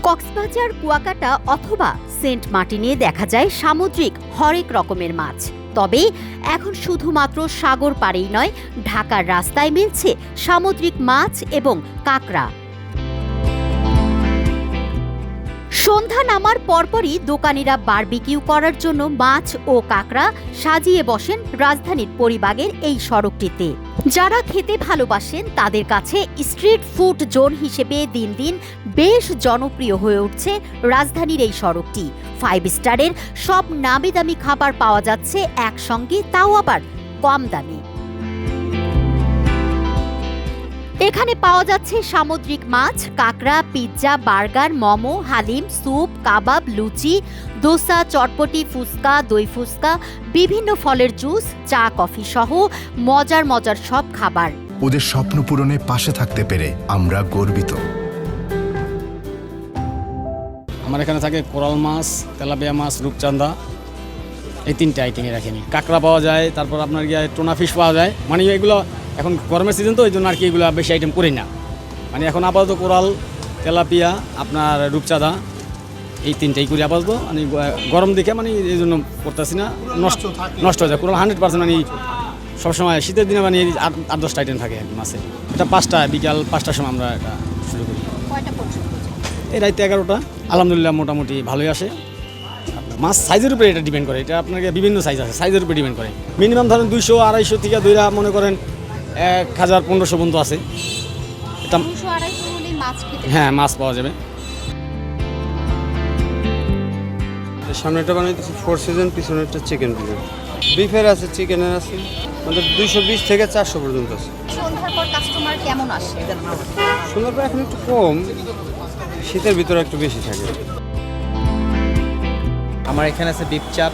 কক্সবাজার, কুয়াকাটা অথবা সেন্ট মার্টিনে দেখা যায় সামুদ্রিক হরেক রকমের মাছ। তবে এখন শুধুমাত্র সাগর পাড়েই নয়, ঢাকার রাস্তায় মিলছে সামুদ্রিক মাছ এবং কাঁকড়া। সন্ধ্যা নামার পরপরই দোকানিরা বারবিকিউ করার জন্য মাছ ও কাঁকড়া সাজিয়ে বসেন রাজধানীর পরিবাগের এই সড়কটিতে। যারা খেতে ভালোবাসেন তাদের কাছে স্ট্রিট ফুড জোন হিসেবে দিন দিন বেশ জনপ্রিয় হয়ে উঠছে রাজধানীর এই সড়কটি। 5 স্টারের সব নামি দামি খাবার পাওয়া যাচ্ছে একসঙ্গে, তাও আবার কম দামে। এখানে পাওয়া যাচ্ছে সামুদ্রিক মাছ, কাঁকড়া, pizza, burger, momo, haleem, soup, kebab, luchi, dosa, chotpoti, fuchka, দই ফুচকা, বিভিন্ন ফলের জুস, চা, কফি সহ মজার মজার সব খাবার। ওদের স্বপ্ন পূরণে পাশে থাকতে পেরে আমরা গর্বিত। আমার এখানে থাকে কোরাল মাছ, তেলাপিয়া মাছ, রূপচাঁদা, এই 3টে আইটেমই রাখিনি। কাঁকড়া পাওয়া যায়, তারপর আপনার গিয়ে টোনা ফিশ পাওয়া যায়। মানে এগুলো এখন গরমের সিজন তো, এই জন্য আর কি এগুলো বেশি আইটেম করি না। মানে এখন আপাতত কোরাল, তেলাপিয়া, আপনার রূপচাঁদা, এই 3টাই করি আপাতত। মানে গরম দেখে মানে এই জন্য করতেছি না, নষ্ট হয়ে যায়। কোরাল 100% মানে সবসময় শীতের দিনে মানে 8-10টা আইটেম থাকে মাছের। এটা 5টা, বিকাল 5টার সময় আমরা এটা শুরু করি। এই রাইতে 11টা। আলহামদুলিল্লাহ মোটামুটি ভালোই আসে। মাছ সাইজের উপরে এটা ডিপেন্ড করে। এটা আপনাকে বিভিন্ন সাইজ আছে, সাইজের উপরে ডিপেন্ড করে। মিনিমাম ধরেন 200-250 থেকে দইরা মনে করেন 1000-1500 পর্যন্ত আছে। এটা 200-250 হলে মাছ খেতে, হ্যাঁ, মাছ পাওয়া যাবে। সামনেটা বানাইতেছি 4 সিজন, পিছনেরটা চিকেন বিরিয়ানি। বিফের আছে, চিকেনের আছে, আমাদের 220 থেকে 400 পর্যন্ত আছে। সন্ধ্যার পর কাস্টমার কেমন আসে? সন্ধ্যার পর এখন একটু কম, শীতের ভিতরে একটু বেশি থাকে। আমার এখানে আছে বিফ চাপ,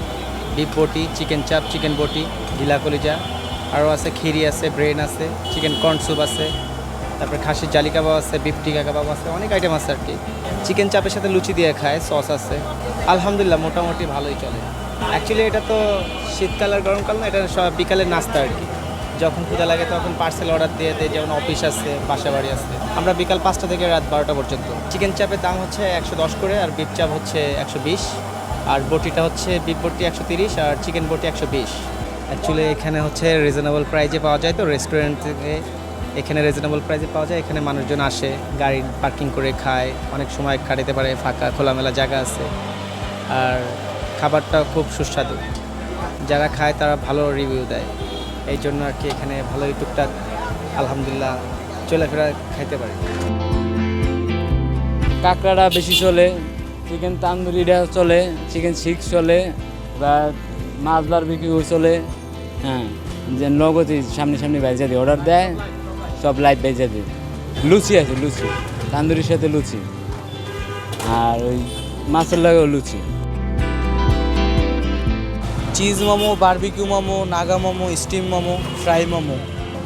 বিফ বটি, চিকেন চাপ, চিকেন বটি, ঢিলা কলিজা, আরও আছে খিরি আছে, ব্রেন আছে, চিকেন কর্ন স্যুপ আছে, তারপরে খাসির জালি কাবাব আছে, বিফ টিকা কাবাব আছে, অনেক আইটেম আছে আর কি। চিকেন চাপের সাথে লুচি দিয়ে খায়, সস আছে। আলহামদুলিল্লাহ মোটামুটি ভালোই চলে। অ্যাকচুয়ালি এটা তো শীতকাল আর গরমকাল না, এটা সব বিকালের নাস্তা আর কি। যখন ক্ষুধা লাগে তখন পার্সেল অর্ডার দিয়ে দেয়, যেমন অফিস আছে, বাসা বাড়ি আছে। আমরা বিকাল 5টা থেকে রাত 12টা পর্যন্ত। চিকেন চাপের দাম হচ্ছে 110 করে, আর বিফ চাপ হচ্ছে 120, আর বটিটা হচ্ছে বিফ বটি 130, আর চিকেন বটি 120। অ্যাকচুয়ালি এখানে হচ্ছে রিজনেবল প্রাইজে পাওয়া যায়, তো রেস্টুরেন্ট থেকে এখানে রিজনেবল প্রাইজে পাওয়া যায়। এখানে মানুষজন আসে, গাড়ি পার্কিং করে খায়, অনেক সময় কাটাতে পারে, ফাঁকা খোলামেলা জায়গা আছে। আর খাবারটা খুব সুস্বাদু, যারা খায় তারা ভালো রিভিউ দেয়। এই জন্য আর কি এখানে ভালোই টুকটাক আলহামদুলিল্লাহ চলাফেরা খাইতে পারে। কাঁকড়াটা বেশি চলে, চিকেন তান্দুরিটা চলে, চিকেন শিক চলে, বা মাছ বারবিকিউ চলে। হ্যাঁ, যে নগদই সামনে সামনে ভেজে দিয়ে অর্ডার দেয়, সব লাইভ ভেজে দিই। লুচি আছে, লুচি তান্দুরির সাথে লুচি, আর ওই মাছের লাগেও luchi. Cheese momo, barbecue momo, Naga momo, steam momo, fry momo,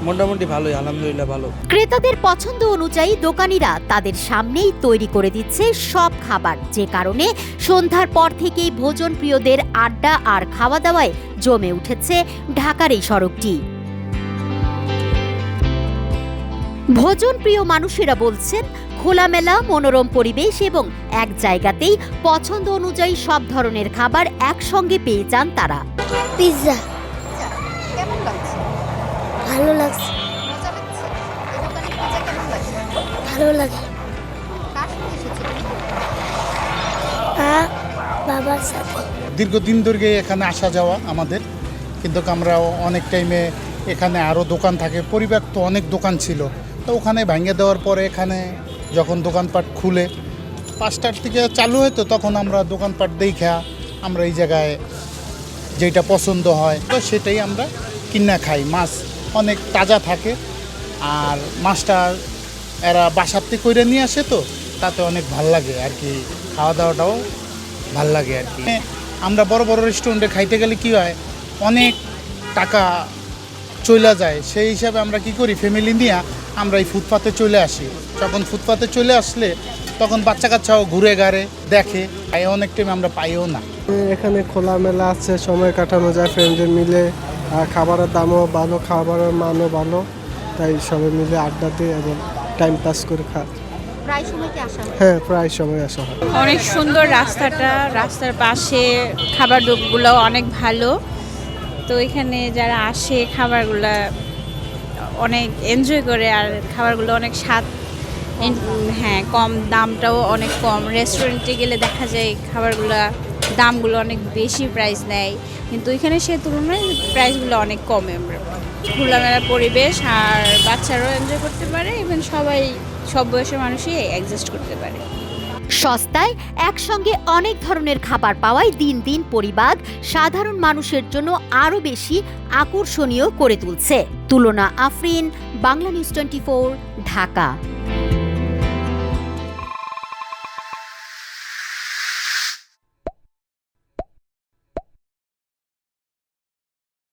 মোটামুটি ভালোই, আলহামদুলিল্লাহ ভালো। ক্রেতাদের পছন্দ অনুযায়ী দোকানিরা তাদের সামনেই তৈরি করে দিচ্ছে সব খাবার, যে কারণে সন্ধ্যার পর থেকেই ভোজন প্রিয়দের আড্ডা আর খাওয়া দাওয়ায় জমে উঠেছে ঢাকার এই সড়কটি। ভোজন প্রিয় মানুষেরা বলছেন, খোলামেলা মনোরম পরিবেশ এবং এক জায়গাতেই পছন্দ অনুযায়ী সব ধরনের খাবার একসঙ্গে পেয়ে যান তারা। পিৎজা কেমন লাগছে? ভালো লাগছে, মজা লাগছে? এই দোকানের পিৎজা কেমন লাগছে? ভালো লাগে। কার সাথে এসেছেন? বাবার সাথে। দীর্ঘদিন ধরে এখানে আসা যাওয়া আমাদের, কিন্তু আমরা অনেক টাইমে এখানে আরও দোকান থাকে, পরিবার তো অনেক দোকান ছিল, তো ওখানে ভেঙে দেওয়ার পরে এখানে যখন দোকানপাট খুলে 5টার থেকে চালু হয়, তো তখন আমরা দোকানপাট দেখা আমরা এই জায়গায় যেটা পছন্দ হয় তো সেটাই আমরা কিনা খাই। মাছ অনেক তাজা থাকে, আর মাছটা এরা বাসাতে করে নিয়ে আসে, তো তাতে অনেক ভাল লাগে আর কি, খাওয়া দাওয়াটাও ভাল লাগে আর কি। আমরা বড় বড় রেস্টুরেন্টে খাইতে গেলে কী হয়, অনেক টাকা চলে যায়, সেই হিসাবে আমরা কি করি, ফ্যামিলি নিয়ে আমরা এই ফুটপাতে চলে আসি। যখন ফুটপাতে চলে আসলে তখন বাচ্চা কাচ্চাও ঘুরে গাড়ে দেখে, তাই অনেক টাইম আমরা পাইও না। এখানে খোলামেলা আছে, সময় কাটানো যায় ফ্রেন্ডদের মিলে, খাবারের দামও ভালো, খাবারের মানও ভালো, তাই সবাই মিলে আড্ডা দিয়ে এবং টাইম পাস করে খায়। প্রায় সময় কি আসা হয়? হ্যাঁ, প্রায় সময় আসা হয়। অনেক সুন্দর রাস্তাটা, রাস্তার পাশে খাবার দোকানগুলো অনেক ভালো। তো এখানে যারা আসে খাবারগুলা অনেক এনজয় করে, আর খাবারগুলো অনেক স্বাদ, হ্যাঁ, কম দামটাও অনেক কম। রেস্টুরেন্টে গেলে দেখা যায় খাবারগুলো দামগুলো অনেক বেশি প্রাইস নেয়, কিন্তু এখানে সে তুলনায় প্রাইসগুলো অনেক কমে। খোলামেলা পরিবেশ, আর বাচ্চারাও এনজয় করতে পারে, ইভেন সবাই সব বয়সের মানুষই অ্যাডজাস্ট করতে পারে। সস্তায় একসঙ্গে অনেক ধরনের খাবার পাওয়ায় দিন দিন পরিবার সাধারণ মানুষের জন্য আরও বেশি আকর্ষণীয় করে তুলছে। তুলনা আফরিন, বাংলা নিউজ 24, ঢাকা।